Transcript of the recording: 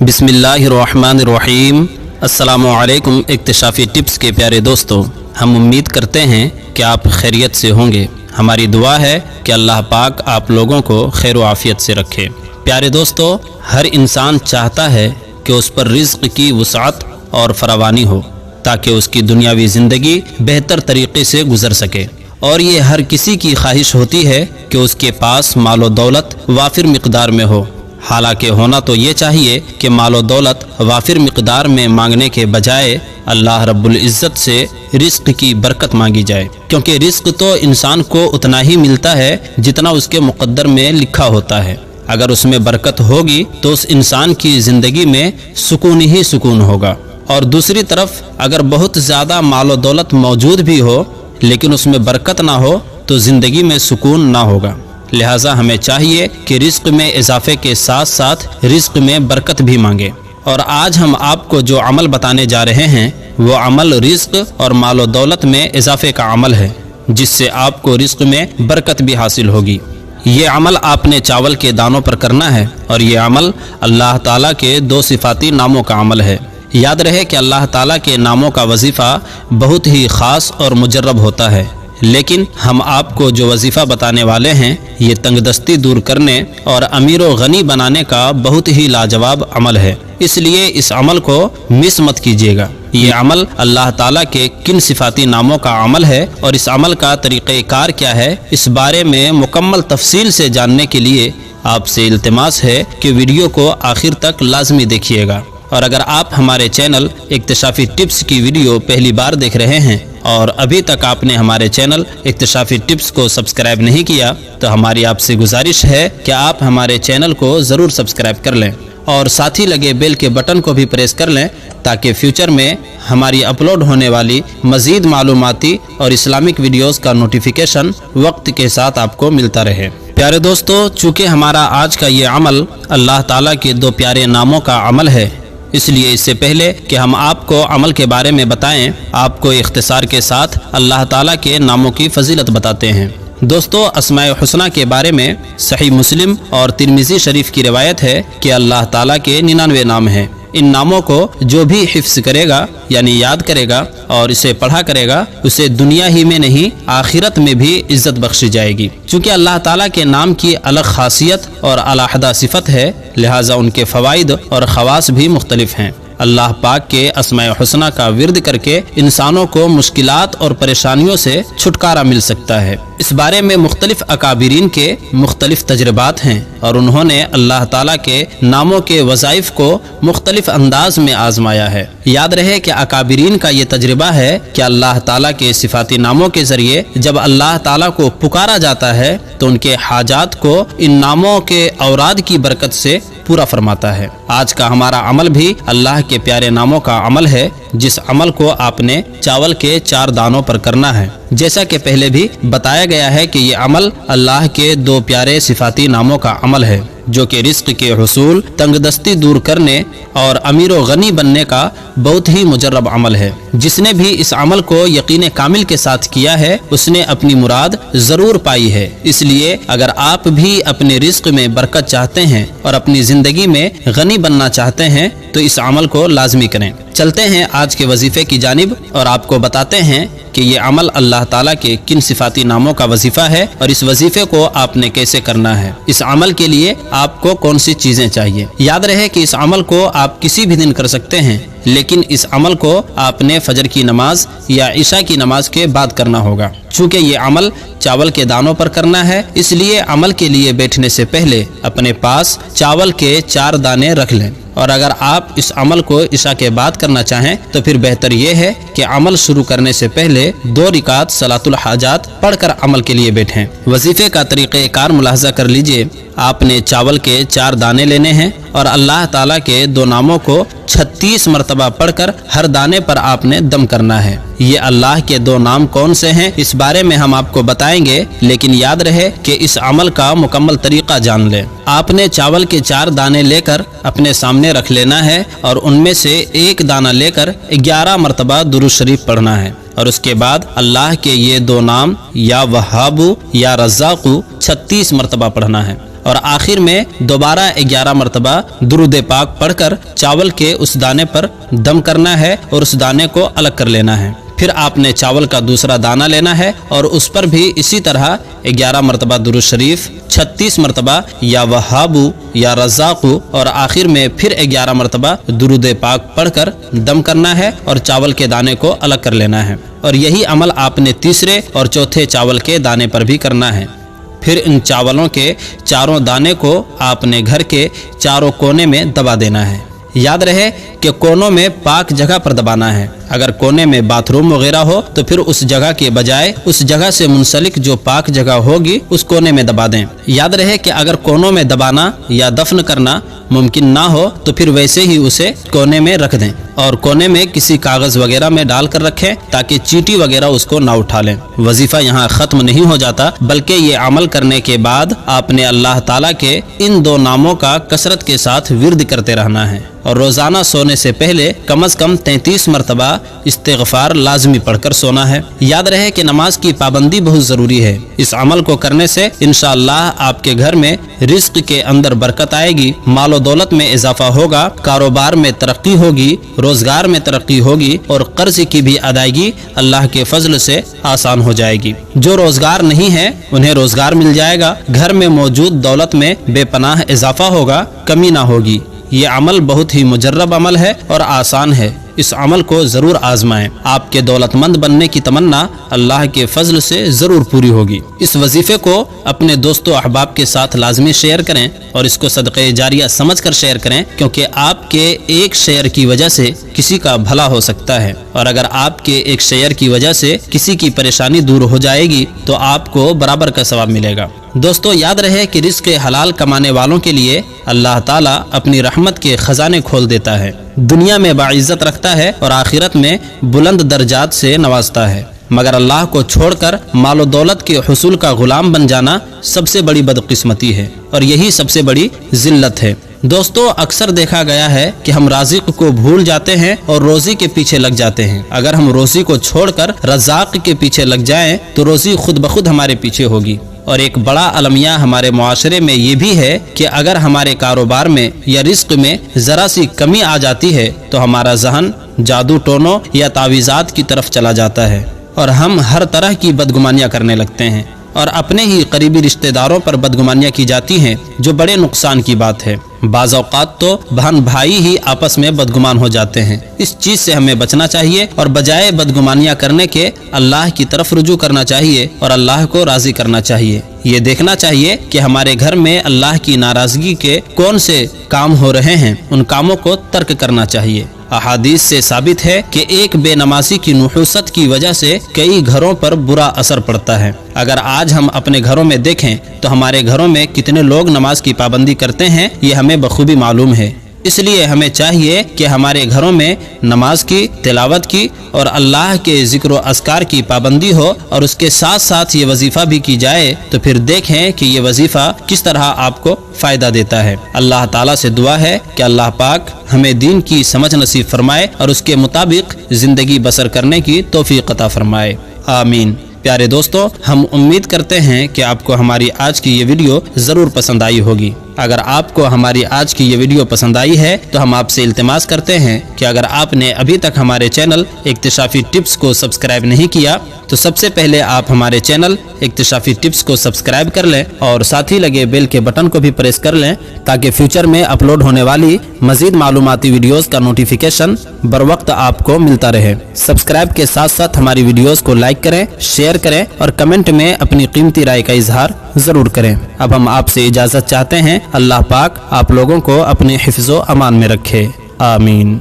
बिस्मिल्लाहिर्रहमानिर्रहीम। अस्सलामु अलैकुम इक्तिशाफी टिप्स के प्यारे दोस्तों, हम उम्मीद करते हैं कि आप खैरियत से होंगे। हमारी दुआ है कि अल्लाह पाक आप लोगों को खैर व आफियत से रखे। प्यारे दोस्तों, हर इंसान चाहता है कि उस पर रिज़्क़ की वसाअत और फरावानी हो ताकि उसकी दुनियावी ज़िंदगी बेहतर तरीके से गुजर सके, और ये हर किसी की ख्वाहिश होती है कि उसके पास मालो दौलत वाफिर मिक़दार में हो। हालांकि होना तो ये चाहिए कि मालो दौलत वाफिर मिक़दार में मांगने के बजाय अल्लाह रब्बुल इज़्ज़त से रिज़्क़ की बरकत मांगी जाए, क्योंकि रिज़्क़ तो इंसान को उतना ही मिलता है जितना उसके मुक़द्दर में लिखा होता है। अगर उसमें बरकत होगी तो उस इंसान की ज़िंदगी में सुकून ही सुकून होगा, और दूसरी तरफ अगर बहुत ज़्यादा मालो दौलत मौजूद भी हो लेकिन उसमें बरकत ना हो तो ज़िंदगी में सुकून ना होगा। लिहाजा हमें चाहिए कि रिज़्क़ में इजाफे के साथ साथ रिज़्क़ में बरकत भी मांगे। और आज हम आपको जो अमल बताने जा रहे हैं वो अमल रिज़्क़ और मालो दौलत में इजाफे का अमल है, जिससे आपको रिज़्क़ में बरकत भी हासिल होगी। ये अमल आपने चावल के दानों पर करना है, और ये अमल अल्लाह ताला के दो सिफाती नामों का अमल है। याद रहे कि अल्लाह ताला के नामों का वजीफ़ा बहुत ही ख़ास और मुजर्रब होता है, लेकिन हम आपको जो वजीफ़ा बताने वाले हैं ये तंगदस्ती दूर करने और अमीर व गनी बनाने का बहुत ही लाजवाब अमल है। इसलिए इस अमल को मिस मत कीजिएगा। ये अमल अल्लाह ताला के किन सिफाती नामों का अमल है और इस अमल का तरीक़ेकार क्या है, इस बारे में मुकम्मल तफसील से जानने के लिए आपसे इल्तिमास है कि वीडियो को आखिर तक लाजमी देखिएगा। और अगर आप हमारे चैनल इक्तिशाफी टिप्स की वीडियो पहली बार देख रहे हैं और अभी तक आपने हमारे चैनल इक्तिशाफी टिप्स को सब्सक्राइब नहीं किया तो हमारी आपसे गुजारिश है कि आप हमारे चैनल को ज़रूर सब्सक्राइब कर लें और साथ ही लगे बेल के बटन को भी प्रेस कर लें, ताकि फ्यूचर में हमारी अपलोड होने वाली मज़ीद मालूमाती और इस्लामिक वीडियोस का नोटिफिकेशन वक्त के साथ आपको मिलता रहे। प्यारे दोस्तों, चूँकि हमारा आज का ये अमल अल्लाह ताला के दो प्यारे नामों का अमल है, इसलिए इससे पहले कि हम आपको अमल के बारे में बताएं, आपको इख्तिसार के साथ अल्लाह ताला के नामों की फजीलत बताते हैं। दोस्तों, अस्माए हुस्ना के बारे में सही मुस्लिम और तिरमिज़ी शरीफ की रिवायत है कि अल्लाह ताला के 99 नाम हैं। इन नामों को जो भी हिफ्ज़ करेगा यानी याद करेगा और इसे पढ़ा करेगा, उसे दुनिया ही में नहीं आखिरत में भी इज्जत बख्शी जाएगी। चूँकि अल्लाह ताला के नाम की अलग खासियत और अलहदा सिफत है, लिहाजा उनके फ़वाइद और ख़वास भी मुख्तलिफ हैं। अल्लाह पाक के अस्माए हुस्ना का विर्द करके इंसानों को मुश्किलात और परेशानियों से छुटकारा मिल सकता है। इस बारे में मुख्तलिफ अकाबिरीन के मुख्तलिफ तजर्बात हैं और उन्होंने अल्लाह ताला के नामों के वज़ाइफ को मुख्तलिफ अंदाज में आजमाया है। याद रहे कि अकाबिरीन का ये तजर्बा है कि अल्लाह ताला के सिफाती नामों के ज़रिए जब अल्लाह ताला को पुकारा जाता है तो उनके हाजात को इन नामों के औराद की बरकत से पूरा फरमाता है। आज का हमारा अमल भी अल्लाह के प्यारे नामों का अमल है, जिस अमल को आपने चावल के 4 दानों पर करना है। जैसा कि पहले भी बताया गया है कि ये अमल अल्लाह के दो प्यारे सिफाती नामों का अमल है, जो कि रिज़्क़ के हुसूल, तंगदस्ती दूर करने और अमीर व गनी बनने का बहुत ही मुजर्रब अमल है। जिसने भी इस अमल को यकीन कामिल के साथ किया है उसने अपनी मुराद ज़रूर पाई है। इसलिए अगर आप भी अपने रिज़्क़ में बरकत चाहते हैं और अपनी ज़िंदगी में गनी बनना चाहते हैं तो इस अमल को लाजमी करें। चलते हैं आज के वजीफ़े की जानिब और आपको बताते हैं कि ये अमल अल्लाह ताला के किन सिफाती नामों का वजीफ़ा है और इस वजीफ़े को आपने कैसे करना है। इस अमल के लिए आपको कौन सी चीज़ें चाहिए। याद रहे कि इस अमल को आप किसी भी दिन कर सकते हैं, लेकिन इस अमल को आपने फजर की नमाज या इशा की नमाज के बाद करना होगा। चूँकि ये अमल चावल के दानों पर करना है, इसलिए अमल के लिए बैठने से पहले अपने पास चावल के 4 दाने रख लें। और अगर आप इस अमल को इशा के बाद करना चाहें तो फिर बेहतर ये है कि अमल शुरू करने से पहले 2 रिकात सलातुल हाजात पढ़कर अमल के लिए बैठें। वजीफ़े का तरीक़ेकार मुलाहजा कर लीजिए। आपने चावल के 4 दाने लेने हैं और अल्लाह ताला के 2 नामों को 36 मरतबा पढ़कर हर दाने पर आपने दम करना है। ये अल्लाह के 2 नाम कौन से हैं इस बारे में हम आपको बताएंगे, लेकिन याद रहे कि इस अमल का मुकम्मल तरीका जान लें। आपने चावल के 4 दाने लेकर अपने सामने रख लेना है और उनमें से एक दाना लेकर 11 मरतबा दुरूद शरीफ पढ़ना है और उसके बाद अल्लाह के ये 2 नाम या वहाबू या रज़्ज़ाक़ू 36 मरतबा पढ़ना है। और आखिर में दोबारा 11 मरतबा दुरूद पाक पढ़कर चावल के उस दाने पर दम करना है और उस दाने को अलग कर लेना है। फिर आपने चावल का दूसरा दाना लेना है और उस पर भी इसी तरह 11 मरतबा दुरूद शरीफ, 36 मरतबा या वहाबू या रज़ाक़ू और आखिर में फिर 11 मरतबा दुरूद पाक पढ़कर दम करना है और चावल के दाने को अलग कर लेना है। और यही अमल आपने तीसरे और चौथे चावल के दाने पर भी करना है। फिर इन चावलों के चारों दाने को आपने घर के चारों कोने में दबा देना है। याद रहे कि कोनों में पाक जगह पर दबाना है। अगर कोने में बाथरूम वगैरह हो तो फिर उस जगह के बजाय उस जगह से मुंसलिक जो पाक जगह होगी उस कोने में दबा दें। याद रहे कि अगर कोनों में दबाना या दफन करना मुमकिन ना हो तो फिर वैसे ही उसे कोने में रख दें और कोने में किसी कागज वगैरह में डाल कर रखें ताकि चींटी वगैरह उसको ना उठा लें। वजीफा यहाँ खत्म नहीं हो जाता, बल्कि ये अमल करने के बाद आपने अल्लाह ताला के इन 2 नामों का कसरत के साथ विर्द करते रहना है और रोजाना सोने से पहले कम से कम 33 मरतबा इस्तिग़फ़ार लाजमी पढ़कर सोना है। याद रहे कि नमाज की पाबंदी बहुत जरूरी है। इस अमल को करने से इंशाअल्लाह आपके घर में रिज़्क़ के अंदर बरकत आएगी, मालो दौलत में इजाफा होगा, कारोबार में तरक्की होगी, रोजगार में तरक्की होगी और कर्ज की भी अदायगी अल्लाह के फजल से आसान हो जाएगी। जो रोजगार नहीं है उन्हें रोजगार मिल जाएगा, घर में मौजूद दौलत में बेपनाह इजाफा होगा, कमी ना होगी। ये अमल बहुत ही मुजर्रब अमल है और आसान है। इस अमल को जरूर आजमाएं। आपके दौलतमंद बनने की तमन्ना अल्लाह के फजल से जरूर पूरी होगी। इस वजीफे को अपने दोस्तों अहबाब के साथ लाजमी शेयर करें और इसको सदक़े जारिया समझकर शेयर करें, क्योंकि आपके एक शेयर की वजह से किसी का भला हो सकता है और अगर आपके एक शेयर की वजह से किसी की परेशानी दूर हो जाएगी तो आपको बराबर का सवाब मिलेगा। दोस्तों, याद रहे कि रिज़्क़ हलाल कमाने वालों के लिए अल्लाह ताला अपनी रहमत के खजाने खोल देता है, दुनिया में बाइज्जत रखता है और आखिरत में बुलंद दर्जात से नवाजता है। मगर अल्लाह को छोड़कर मालो दौलत के हुसूल का गुलाम बन जाना सबसे बड़ी बदकिस्मती है और यही सबसे बड़ी जिल्लत है। दोस्तों, अक्सर देखा गया है कि हम राज़िक को भूल जाते हैं और रोज़ी के पीछे लग जाते हैं। अगर हम रोज़ी को छोड़कर रज़ाक़ के पीछे लग जाएं तो रोज़ी खुद ब खुद हमारे पीछे होगी। और एक बड़ा अलमिया हमारे मुआशरे में ये भी है कि अगर हमारे कारोबार में या रिज़्क़ में ज़रा सी कमी आ जाती है तो हमारा जहन जादू टोनों या तावीज़ात की तरफ चला जाता है और हम हर तरह की बदगुमानियाँ करने लगते हैं और अपने ही करीबी रिश्तेदारों पर बदगुमानियाँ की जाती हैं, जो बड़े नुकसान की बात है। बाज़ औक़ात तो बहन भाई ही आपस में बदगुमान हो जाते हैं। इस चीज़ से हमें बचना चाहिए और बजाय बदगुमानियाँ करने के अल्लाह की तरफ रुजू करना चाहिए और अल्लाह को राज़ी करना चाहिए। ये देखना चाहिए कि हमारे घर में अल्लाह की नाराज़गी के कौन से काम हो रहे हैं, उन कामों को तर्क करना चाहिए। अहादीस से साबित है कि एक बेनमाजी की नुहूसत की वजह से कई घरों पर बुरा असर पड़ता है। अगर आज हम अपने घरों में देखें तो हमारे घरों में कितने लोग नमाज की पाबंदी करते हैं ये हमें बखूबी मालूम है। इसलिए हमें चाहिए कि हमारे घरों में नमाज की, तिलावत की और अल्लाह के ज़िक्र व अस्कार की पाबंदी हो और उसके साथ साथ ये वजीफ़ा भी की जाए, तो फिर देखें कि ये वजीफ़ा किस तरह आपको फ़ायदा देता है। अल्लाह ताला से दुआ है कि अल्लाह पाक हमें दीन की समझ नसीब फरमाए और उसके मुताबिक ज़िंदगी बसर करने की तौफीक अता फरमाए। आमीन। प्यारे दोस्तों, हम उम्मीद करते हैं कि आपको हमारी आज की ये वीडियो ज़रूर पसंद आई होगी। अगर आपको हमारी आज की ये वीडियो पसंद आई है तो हम आपसे इल्तिमास करते हैं कि अगर आपने अभी तक हमारे चैनल इक्तिशाफी टिप्स को सब्सक्राइब नहीं किया तो सबसे पहले आप हमारे चैनल इक्तिशाफी टिप्स को सब्सक्राइब कर लें और साथ ही लगे बेल के बटन को भी प्रेस कर लें ताकि फ्यूचर में अपलोड होने वाली मजीद मालूमाती वीडियोस का नोटिफिकेशन बर वक्त आपको मिलता रहे। सब्सक्राइब के साथ साथ हमारी वीडियोस को लाइक करें, शेयर करें और कमेंट में अपनी कीमती राय का इजहार जरूर करें। अब हम आपसे इजाज़त चाहते हैं। अल्लाह पाक आप लोगों को अपने हिफ्ज़ो अमान में रखे। आमीन।